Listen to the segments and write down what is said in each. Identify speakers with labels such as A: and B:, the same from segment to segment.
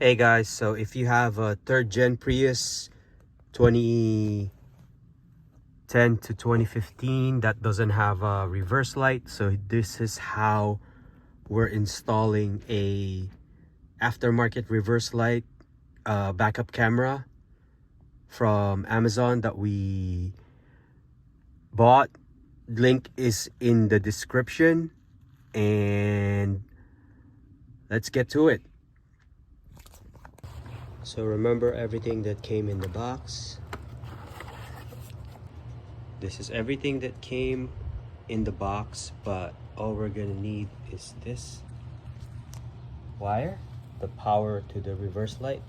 A: Hey guys, so if you have a third gen Prius 2010 to 2015 that doesn't have a reverse light, so this is how we're installing a aftermarket reverse light backup camera from Amazon that we bought. Link is in the description, and let's get to it. So remember everything that came in the box. This is everything that came in the box, but all we're gonna need is this wire, the power to the reverse light,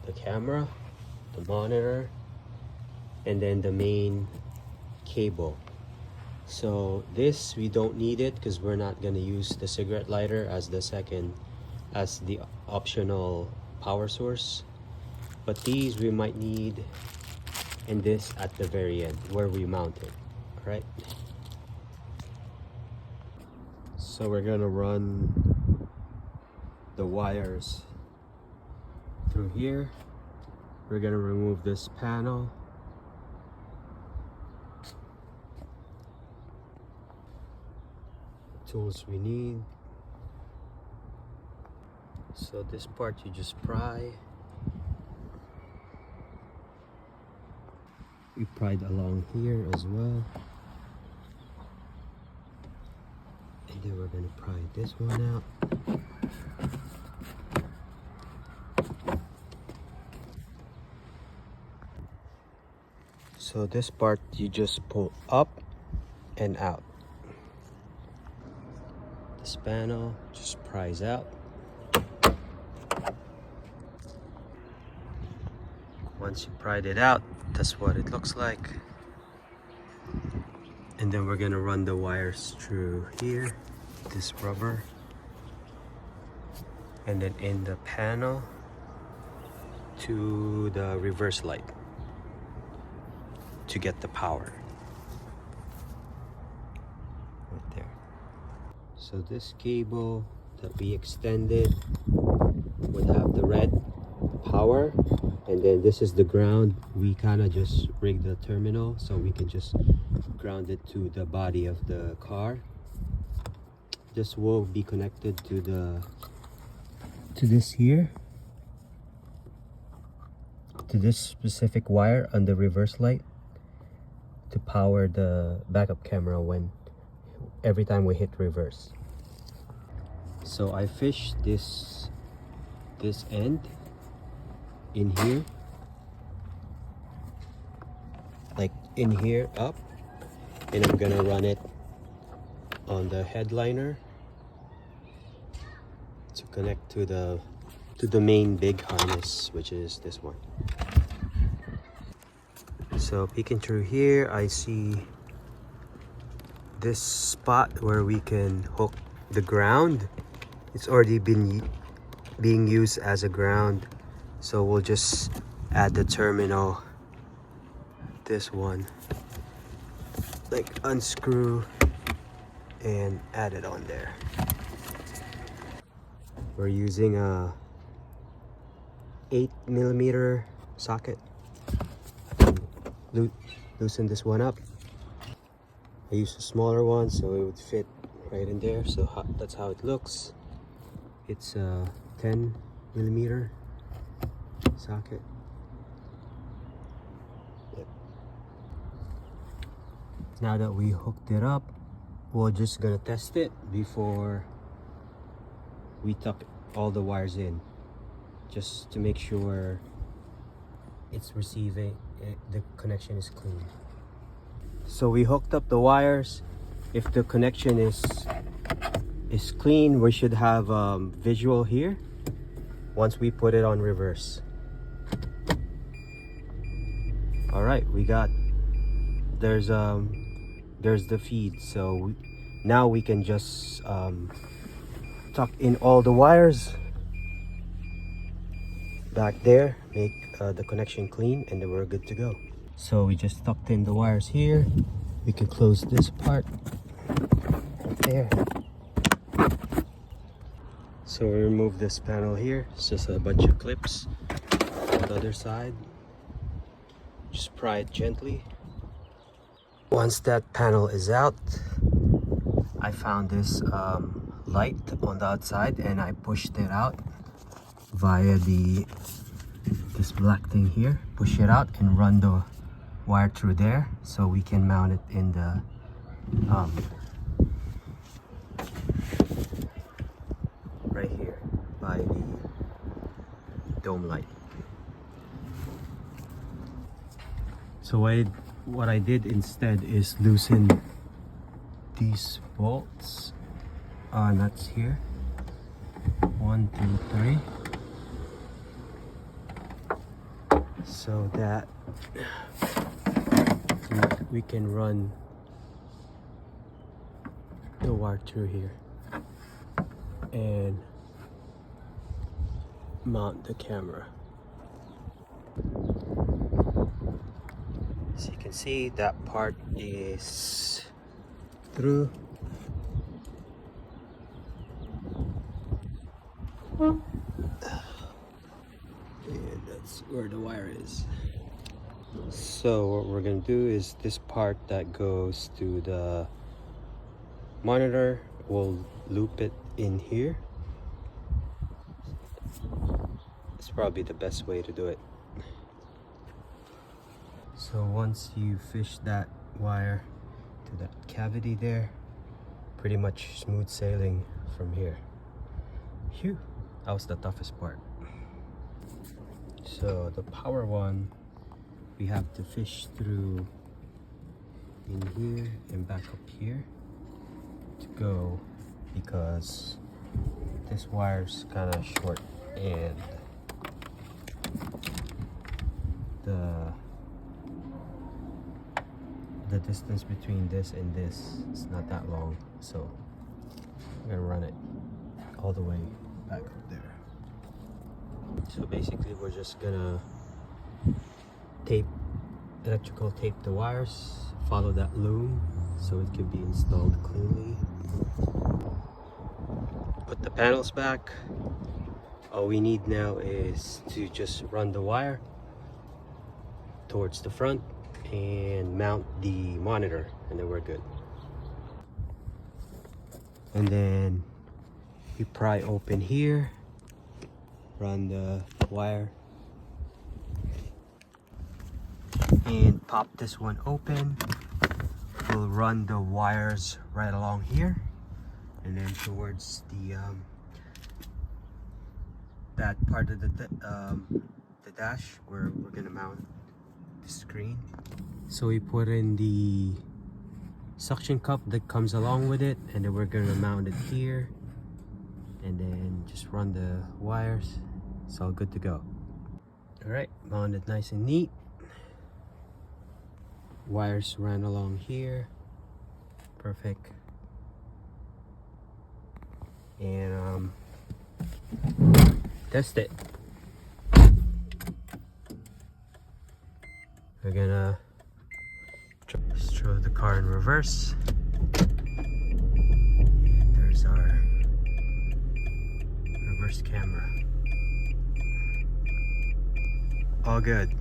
A: the camera, the monitor, and then the main cable. So this, we don't need it because we're not gonna use the cigarette lighter as the optional power source, but these we might need, and this at the very end where we mount it. All right, so we're gonna run the wires through here. We're gonna remove this panel. Tools we need. So this part you just pry. We pried along here as well. And then we're gonna pry this one out. So this part you just pull up and out. This panel just pries out. Once you pried it out, that's what it looks like. And then we're gonna run the wires through here, this rubber, and then in the panel to the reverse light to get the power right there. So this cable that we extended would have the red power, and then this is the ground. We kind of just rigged the terminal so we can just ground it to the body of the car. This will be connected to this here, to this specific wire on the reverse light to power the backup camera every time we hit reverse. So I fished this end in here, like in here up, and I'm gonna run it on the headliner to connect to the main big harness, which is this one. So peeking through here, I see this spot where we can hook the ground. It's already been being used as a ground, so we'll just add the terminal, this one, like unscrew and add it on there. We're using a 8mm socket. Loosen this one up. I used a smaller one so it would fit right in there. So that's how it looks. It's a 10mm socket. Yep. Now that we hooked it up, we're just gonna test it before we tuck all the wires in, just to make sure it's receiving the connection is clean. So we hooked up the wires. If the connection is clean, we should have visual here once we put it on reverse. All right, there's the feed. So now we can just tuck in all the wires back there, make the connection clean, and then we're good to go. So we just tucked in the wires here. We can close this part right there. So we remove this panel here. It's just a bunch of clips. On the other side, just pry it gently. Once that panel is out, I found this light on the outside and I pushed it out via this black thing here. Push it out and run the wire through there so we can mount it in the right here by the dome light. So what I did instead is loosen these bolts, nuts here, 1, 2, 3, so that we can run the wire through here and mount the camera. As you can see, that part is through. And that's where the wire is. So what we're gonna do is this part that goes to the monitor, we'll loop it in here. It's probably the best way to do it. So once you fish that wire to that cavity there, pretty much smooth sailing from here. Phew, that was the toughest part. So the power one, we have to fish through in here and back up here to go, because this wire's kind of short and the distance between this and this is not that long, so I'm gonna run it all the way back up there. So basically we're just gonna electrical tape the wires, follow that loom so it can be installed cleanly. Put the panels back. All we need now is to just run the wire towards the front and mount the monitor, and then we're good. And then you pry open here, run the wire, and pop this one open. We'll run the wires right along here, and then towards the that part of the dash where we're gonna mount the screen. So we put in the suction cup that comes along with it, and then we're gonna mount it here, and then just run the wires. It's all good to go. All right, mounted nice and neat. Wires ran along here, perfect. And test it. We're gonna just throw the car in reverse. And there's our reverse camera. All good.